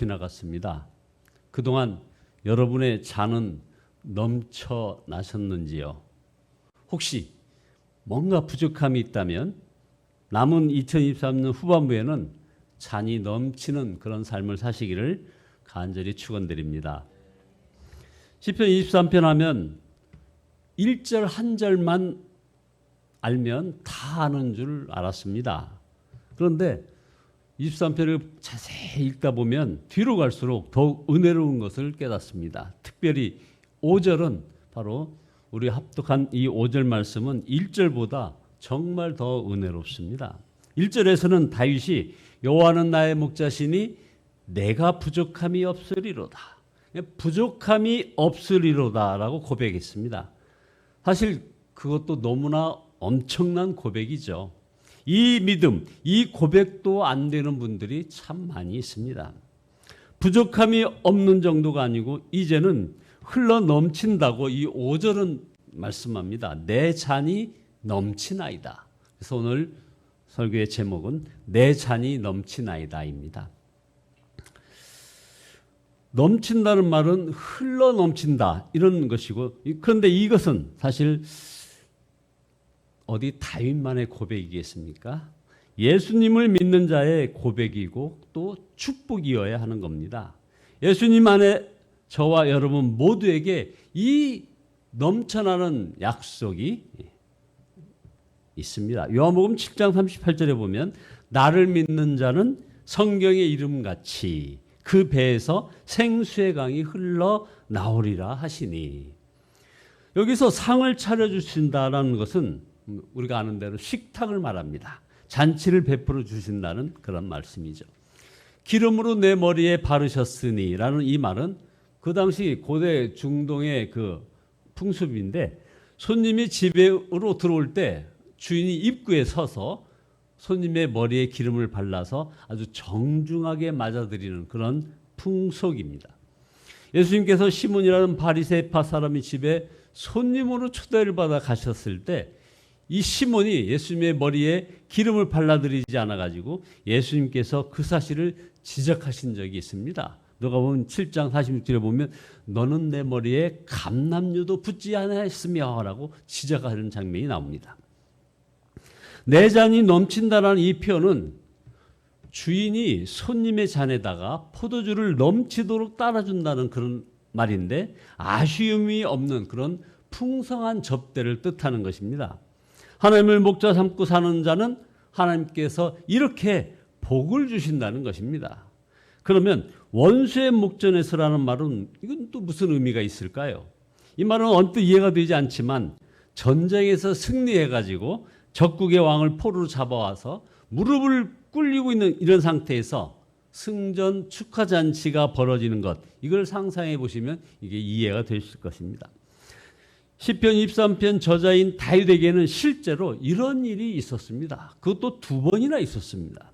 지나갔습니다. 그동안 여러분의 잔은 넘쳐나셨는지요? 혹시 뭔가 부족함이 있다면 남은 2023년 후반부에는 잔이 넘치는 그런 삶을 사시기를 간절히 축원드립니다. 시편 23편 하면 1절 한 절만 알면 다 아는 줄 알았습니다. 그런데 23편을 자세히 읽다 보면 뒤로 갈수록 더욱 은혜로운 것을 깨닫습니다. 특별히 5절은 바로 우리 합독한 이 5절 말씀은 1절보다 정말 더 은혜롭습니다. 1절에서는 다윗이 여호와는 나의 목자시니 내가 부족함이 없으리로다. 부족함이 없으리로다라고 고백했습니다. 사실 그것도 너무나 엄청난 고백이죠. 이 믿음, 이 고백도 안 되는 분들이 참 많이 있습니다. 부족함이 없는 정도가 아니고 이제는 흘러 넘친다고 이 5절은 말씀합니다. 내 잔이 넘치나이다. 그래서 오늘 설교의 제목은 내 잔이 넘치나이다입니다. 넘친다는 말은 흘러 넘친다 이런 것이고, 그런데 이것은 사실 어디 다윗만의 고백이겠습니까? 예수님을 믿는 자의 고백이고 또 축복이어야 하는 겁니다. 예수님 안에 저와 여러분 모두에게 이 넘쳐나는 약속이 있습니다. 요한복음 7장 38절에 보면 나를 믿는 자는 성경의 이름같이 그 배에서 생수의 강이 흘러 나오리라 하시니, 여기서 상을 차려주신다라는 것은 우리가 아는 대로 식탁을 말합니다. 잔치를 베풀어 주신다는 그런 말씀이죠. 기름으로 내 머리에 바르셨으니 라는 이 말은 그 당시 고대 중동의 그 풍습인데, 손님이 집으로 들어올 때 주인이 입구에 서서 손님의 머리에 기름을 발라서 아주 정중하게 맞아들이는 그런 풍속입니다. 예수님께서 시몬이라는 바리새파 사람이 집에 손님으로 초대를 받아 가셨을 때 이 시몬이 예수님의 머리에 기름을 발라드리지 않아가지고 예수님께서 그 사실을 지적하신 적이 있습니다. 누가복음 7장 46절에 보면 너는 내 머리에 감람류도 붓지 않았으며 라고 지적하는 장면이 나옵니다. 내 잔이 넘친다라는 이 표현은 주인이 손님의 잔에다가 포도주를 넘치도록 따라준다는 그런 말인데, 아쉬움이 없는 그런 풍성한 접대를 뜻하는 것입니다. 하나님을 목자 삼고 사는 자는 하나님께서 이렇게 복을 주신다는 것입니다. 그러면 원수의 목전에 서라는 말은 이건 또 무슨 의미가 있을까요? 이 말은 언뜻 이해가 되지 않지만 전쟁에서 승리해가지고 적국의 왕을 포로로 잡아와서 무릎을 꿇리고 있는 이런 상태에서 승전 축하 잔치가 벌어지는 것, 이걸 상상해 보시면 이게 이해가 되실 것입니다. 시편 23편 저자인 다윗에게는 실제로 이런 일이 있었습니다. 그것도 2번이나 있었습니다.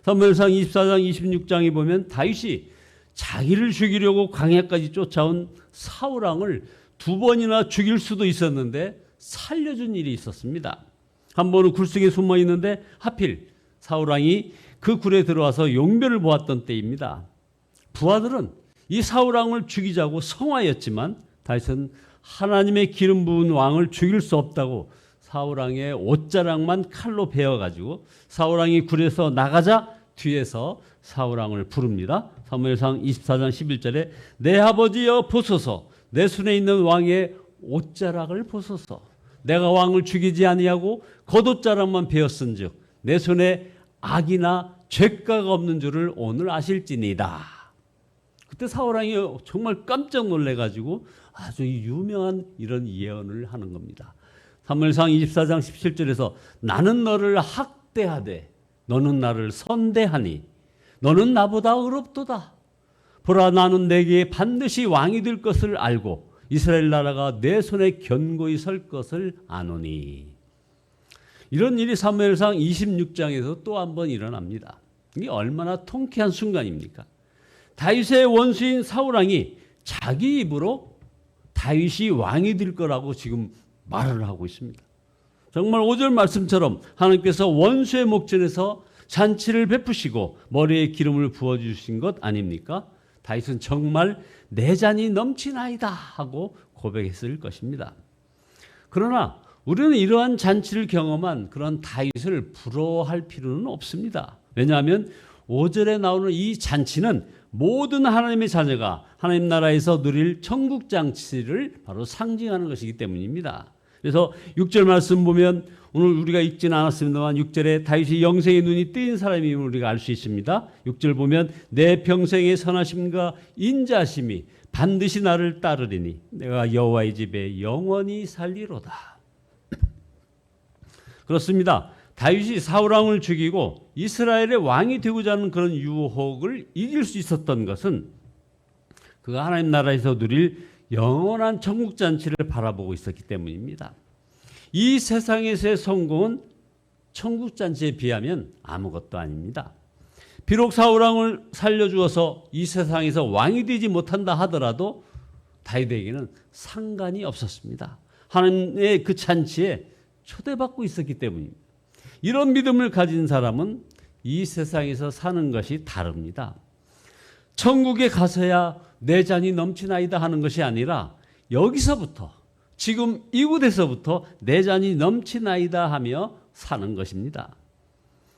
사무엘상 24장 26장에 보면 다윗이 자기를 죽이려고 광야까지 쫓아온 사울 왕을 2번이나 죽일 수도 있었는데 살려준 일이 있었습니다. 한 번은 굴속에 숨어 있는데 하필 사울 왕이 그 굴에 들어와서 용변을 보았던 때입니다. 부하들은 이 사울 왕을 죽이자고 성화했지만 다윗은 하나님의 기름 부은 왕을 죽일 수 없다고 사울 왕의 옷자락만 칼로 베어가지고 사울 왕이 굴에서 나가자 뒤에서 사울 왕을 부릅니다. 사무엘상 24장 11절에 내 아버지여 보소서, 내 손에 있는 왕의 옷자락을 보소서. 내가 왕을 죽이지 아니하고 겉옷자락만 베었은즉 내 손에 악이나 죄가가 없는 줄을 오늘 아실지니이다. 그때 사울 왕이 정말 깜짝 놀래가지고 아주 유명한 이런 예언을 하는 겁니다. 사무엘상 24장 17절에서 나는 너를 학대하되 너는 나를 선대하니 너는 나보다 의롭도다. 보라, 나는 내게 반드시 왕이 될 것을 알고 이스라엘 나라가 내 손에 견고히 설 것을 아노니. 이런 일이 사무엘상 26장에서 또 한 번 일어납니다. 이게 얼마나 통쾌한 순간입니까? 다윗의 원수인 사울 왕이 자기 입으로 다윗이 왕이 될 거라고 지금 말을 하고 있습니다. 정말 5절 말씀처럼 하나님께서 원수의 목전에서 잔치를 베푸시고 머리에 기름을 부어주신 것 아닙니까? 다윗은 정말 내 잔이 넘치나이다 하고 고백했을 것입니다. 그러나 우리는 이러한 잔치를 경험한 그런 다윗을 부러워할 필요는 없습니다. 왜냐하면 5절에 나오는 이 잔치는 모든 하나님의 자녀가 하나님 나라에서 누릴 천국 잔치를 바로 상징하는 것이기 때문입니다. 그래서 6절 말씀 보면 오늘 우리가 읽지는 않았습니다만 6절에 다윗이 영생의 눈이 뜨인 사람임을 우리가 알 수 있습니다. 6절 보면 내 평생의 선하심과 인자심이 반드시 나를 따르리니 내가 여호와의 집에 영원히 살리로다. 그렇습니다. 다윗이 사울왕을 죽이고 이스라엘의 왕이 되고자 하는 그런 유혹을 이길 수 있었던 것은 그가 하나님 나라에서 누릴 영원한 천국잔치를 바라보고 있었기 때문입니다. 이 세상에서의 성공은 천국잔치에 비하면 아무것도 아닙니다. 비록 사울왕을 살려주어서 이 세상에서 왕이 되지 못한다 하더라도 다윗에게는 상관이 없었습니다. 하나님의 그 잔치에 초대받고 있었기 때문입니다. 이런 믿음을 가진 사람은 이 세상에서 사는 것이 다릅니다. 천국에 가서야 내 잔이 넘치나이다 하는 것이 아니라 여기서부터 지금 이곳에서부터 내 잔이 넘치나이다 하며 사는 것입니다.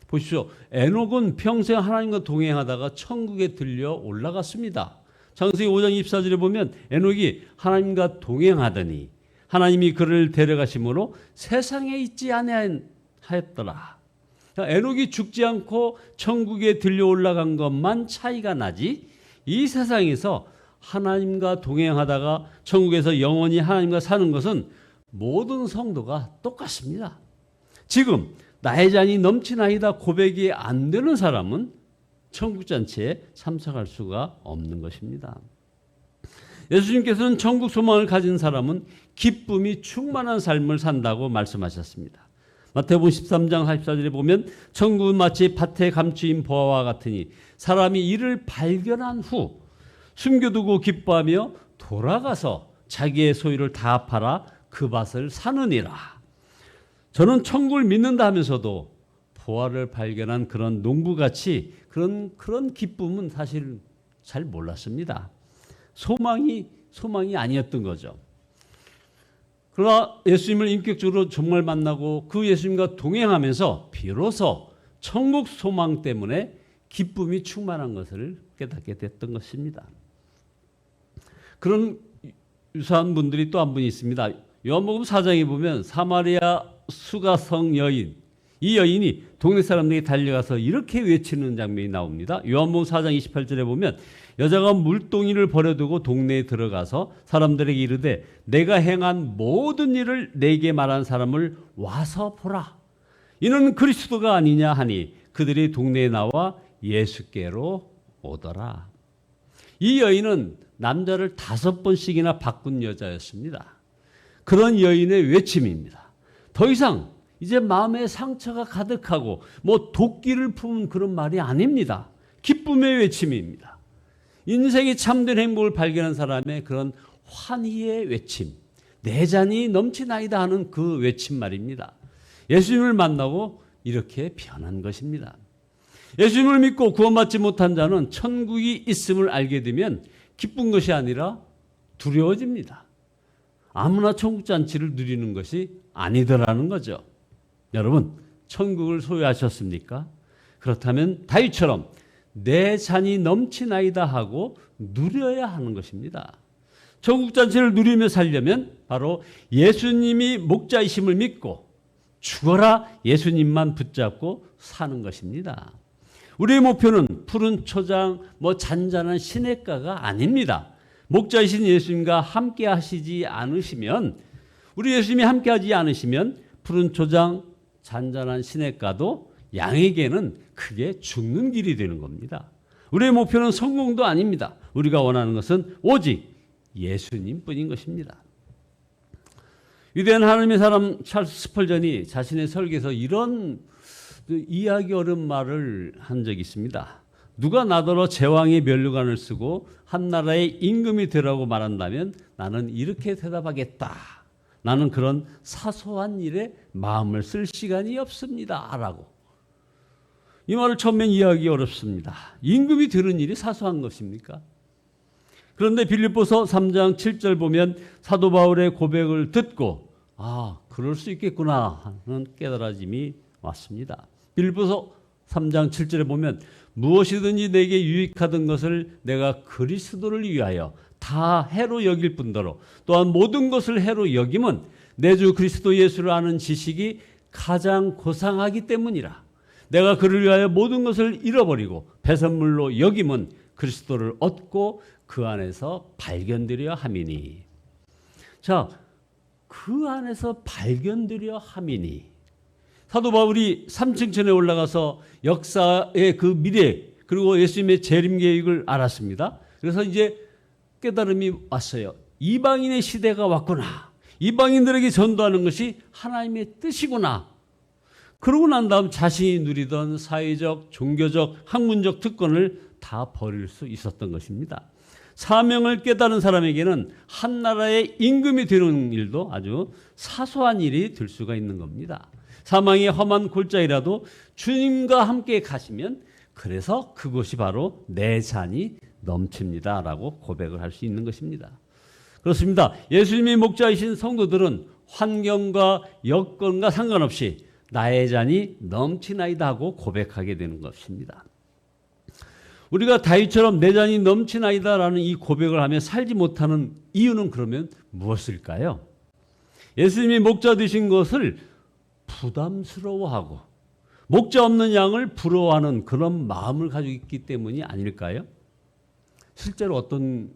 보십시오. 에녹은 평생 하나님과 동행하다가 천국에 들려 올라갔습니다. 창세기 5장 24절에 보면 에녹이 하나님과 동행하더니 하나님이 그를 데려가심으로 세상에 있지 아니하였더라. 에녹이 죽지 않고 천국에 들려 올라간 것만 차이가 나지 이 세상에서 하나님과 동행하다가 천국에서 영원히 하나님과 사는 것은 모든 성도가 똑같습니다. 지금 나의 잔이 넘치나이다 고백이 안 되는 사람은 천국잔치에 참석할 수가 없는 것입니다. 예수님께서는 천국 소망을 가진 사람은 기쁨이 충만한 삶을 산다고 말씀하셨습니다. 마태복음 13장 44절에 보면 천국은 마치 밭에 감추인 보화와 같으니 사람이 이를 발견한 후 숨겨두고 기뻐하며 돌아가서 자기의 소유를 다 팔아 그 밭을 사느니라. 저는 천국을 믿는다 하면서도 보화를 발견한 그런 농부같이 그런 기쁨은 사실 잘 몰랐습니다. 소망이 아니었던 거죠. 그러나 예수님을 인격적으로 정말 만나고 그 예수님과 동행하면서 비로소 천국 소망 때문에 기쁨이 충만한 것을 깨닫게 됐던 것입니다. 그런 유사한 분들이 또 한 분이 있습니다. 요한복음 4장에 보면 사마리아 수가성 여인, 이 여인이 동네 사람들에게 달려가서 이렇게 외치는 장면이 나옵니다. 요한복음 4장 28절에 보면 여자가 물동이를 버려두고 동네에 들어가서 사람들에게 이르되 내가 행한 모든 일을 내게 말한 사람을 와서 보라. 이는 그리스도가 아니냐 하니 그들이 동네에 나와 예수께로 오더라. 이 여인은 남자를 5번씩이나 바꾼 여자였습니다. 그런 여인의 외침입니다. 더 이상 이제 마음에 상처가 가득하고 도끼를 품은 그런 말이 아닙니다. 기쁨의 외침입니다. 인생의 참된 행복을 발견한 사람의 그런 환희의 외침, 내 잔이 넘치나이다 하는 그 외침 말입니다. 예수님을 만나고 이렇게 변한 것입니다. 예수님을 믿고 구원받지 못한 자는 천국이 있음을 알게 되면 기쁜 것이 아니라 두려워집니다. 아무나 천국잔치를 누리는 것이 아니더라는 거죠. 여러분, 천국을 소유하셨습니까? 그렇다면 다윗처럼 내 잔이 넘치나이다 하고 누려야 하는 것입니다. 천국잔치를 누리며 살려면 바로 예수님이 목자이심을 믿고 죽어라 예수님만 붙잡고 사는 것입니다. 우리의 목표는 푸른 초장, 잔잔한 시냇가가 아닙니다. 목자이신 예수님과 함께 하시지 않으시면, 우리 예수님이 함께 하지 않으시면 푸른 초장, 잔잔한 시냇가도 양에게는 크게 죽는 길이 되는 겁니다. 우리의 목표는 성공도 아닙니다. 우리가 원하는 것은 오직 예수님뿐인 것입니다. 위대한 하나님의 사람 찰스 스펄전이 자신의 설교에서 이런 이해하기 어려운 말을 한 적이 있습니다. 누가 나더러 제왕의 면류관을 쓰고 한 나라의 임금이 되라고 말한다면 나는 이렇게 대답하겠다. 나는 그런 사소한 일에 마음을 쓸 시간이 없습니다. 라고. 이 말을 처음엔 이해하기 어렵습니다. 임금이 들은 일이 사소한 것입니까? 그런데 빌립보서 3장 7절 보면 사도 바울의 고백을 듣고 그럴 수 있겠구나 하는 깨달아짐이 왔습니다. 빌립보서 3장 7절에 보면 무엇이든지 내게 유익하던 것을 내가 그리스도를 위하여 다 해로 여길 뿐더러 또한 모든 것을 해로 여김은 내 주 그리스도 예수를 아는 지식이 가장 고상하기 때문이라. 내가 그를 위하여 모든 것을 잃어버리고 배설물로 여김은 그리스도를 얻고 그 안에서 발견되려 함이니. 자, 그 안에서 발견되려 함이니. 사도 바울이 3층천에 올라가서 역사의 그 미래 그리고 예수님의 재림 계획을 알았습니다. 그래서 이제 깨달음이 왔어요. 이방인의 시대가 왔구나. 이방인들에게 전도하는 것이 하나님의 뜻이구나. 그러고 난 다음 자신이 누리던 사회적, 종교적, 학문적 특권을 다 버릴 수 있었던 것입니다. 사명을 깨달은 사람에게는 한 나라의 임금이 되는 일도 아주 사소한 일이 될 수가 있는 겁니다. 사망의 험한 골짜기라도 주님과 함께 가시면 그래서 그곳이 바로 내 잔이 넘칩니다 라고 고백을 할 수 있는 것입니다. 그렇습니다. 예수님의 목자이신 성도들은 환경과 여건과 상관없이 나의 잔이 넘치나이다 하고 고백하게 되는 것입니다. 우리가 다윗처럼 내 잔이 넘치나이다 라는 이 고백을 하며 살지 못하는 이유는 그러면 무엇일까요? 예수님이 목자 되신 것을 부담스러워하고 목자 없는 양을 부러워하는 그런 마음을 가지고 있기 때문이 아닐까요? 실제로 어떤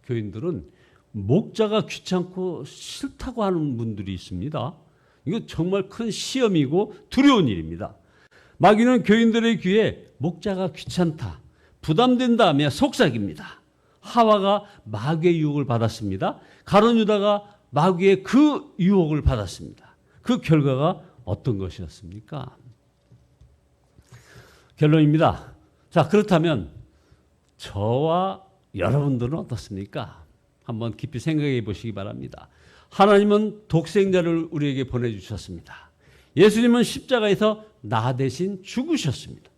교인들은 목자가 귀찮고 싫다고 하는 분들이 있습니다. 이거 정말 큰 시험이고 두려운 일입니다. 마귀는 교인들의 귀에 목자가 귀찮다, 부담된다 하며 속삭입니다. 하와가 마귀의 유혹을 받았습니다. 가룟 유다가 마귀의 그 유혹을 받았습니다. 그 결과가 어떤 것이었습니까? 결론입니다. 자, 그렇다면 저와 여러분들은 어떻습니까? 한번 깊이 생각해 보시기 바랍니다. 하나님은 독생자를 우리에게 보내주셨습니다. 예수님은 십자가에서 나 대신 죽으셨습니다.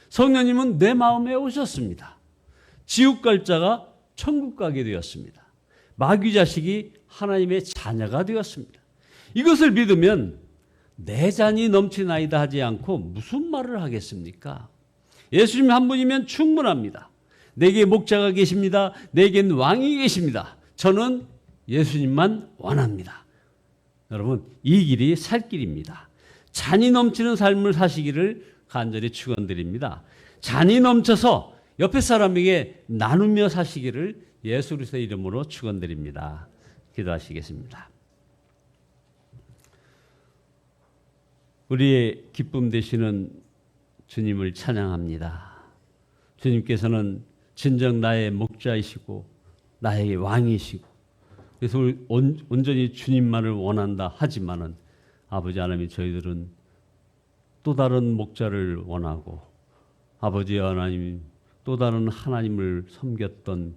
성령님은 내 마음에 오셨습니다. 지옥 갈 자가 천국 가게 되었습니다. 마귀 자식이 하나님의 자녀가 되었습니다. 이것을 믿으면 내 잔이 넘치나이다 하지 않고 무슨 말을 하겠습니까? 예수님 한 분이면 충분합니다. 내게 목자가 계십니다. 내겐 왕이 계십니다. 저는 예수님만 원합니다. 여러분, 이 길이 살 길입니다. 잔이 넘치는 삶을 사시기를 간절히 축원드립니다. 잔이 넘쳐서 옆에 사람에게 나누며 사시기를 예수 그리스도의 이름으로 축원드립니다. 기도하시겠습니다. 우리의 기쁨 되시는 주님을 찬양합니다. 주님께서는 진정 나의 목자이시고 나의 왕이시고 그래서 온전히 주님만을 원한다 하지만은 아버지 하나님 저희들은 또 다른 목자를 원하고 아버지 하나님 또 다른 하나님을 섬겼던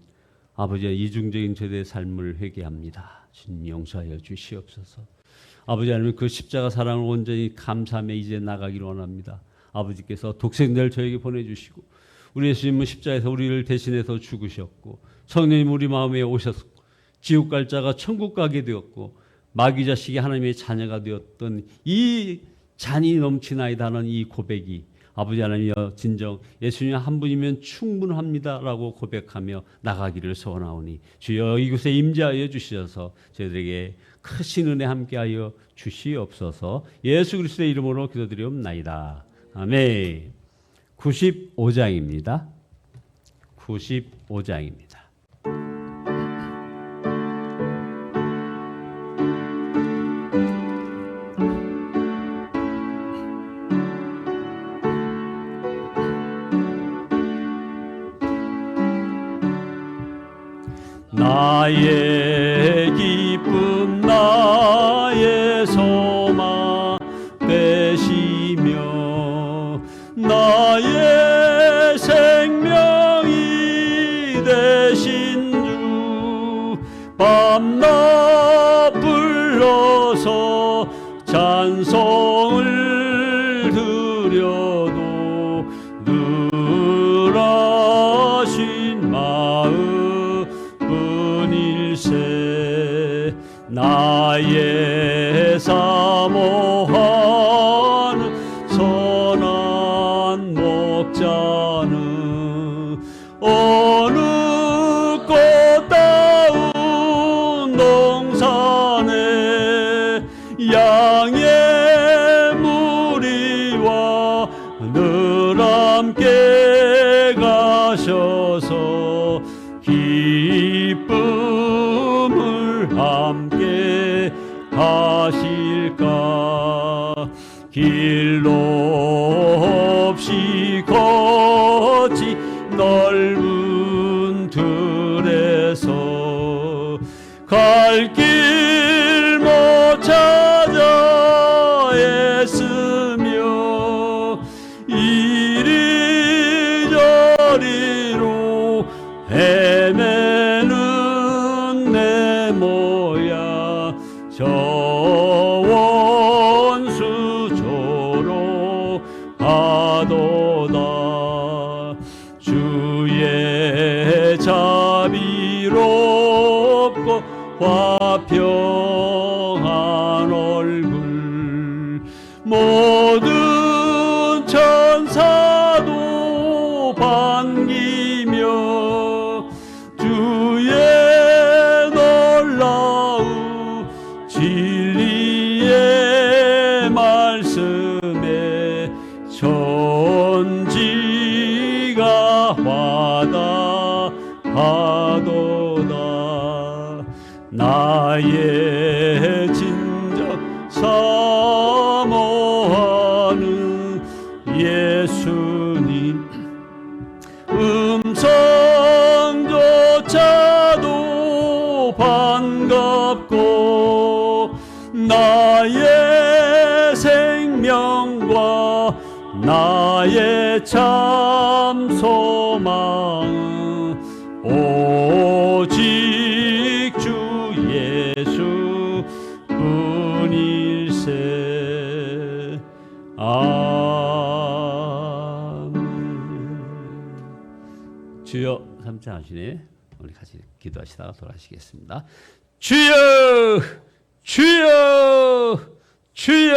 아버지의 이중적인 저희의 삶을 회개합니다. 주님 용서하여 주시옵소서. 아버지 하나님 그 십자가 사랑을 온전히 감사하며 이제 나가기를 원합니다. 아버지께서 독생자를 저에게 보내주시고 우리 예수님은 십자가에서 우리를 대신해서 죽으셨고 성령님 우리 마음에 오셔서 지옥 갈 자가 천국 가게 되었고 마귀 자식이 하나님의 자녀가 되었던 이 잔이 넘치나이다 하는 이 고백이 아버지 하나님이여 진정 예수님 한 분이면 충분합니다라고 고백하며 나가기를 소원하오니 주여 이곳에 임재하여 주셔서 저희들에게 크신 은혜 함께하여 주시옵소서. 예수 그리스도의 이름으로 기도드리옵나이다. 아멘. 95장입니다. 95장입니다. 나의 기쁨 나의 소망 되시며 나의 생명이 되신 주 밤낮 불러서 찬송을 드려도 나의 사모하는 선한 목자는 어느 꽃다운 동산에 양의 무리와 늘 함께 가셔서 기쁨을 함께 하실까. 길로 없이 걷지 넓은 들에서 갈 길 못 찾아 애쓰며 이리저리로 헤매는 내 모야 저 원수 조롱하도다. 주의 자비롭고 화평한 얼굴 모든 천사도 반기며 주의 놀라운 진리의 말씀에 천지가 와닿하도다. 나의 진정 사모하는 예수님 음성조차도 반갑고 나의 생명과 나의 참 소망은 오직 주 예수 뿐일세. 아멘. 주여, 3차 하시네. 우리 같이 기도하시다가 돌아가시겠습니다. 주여, 주여, 주여.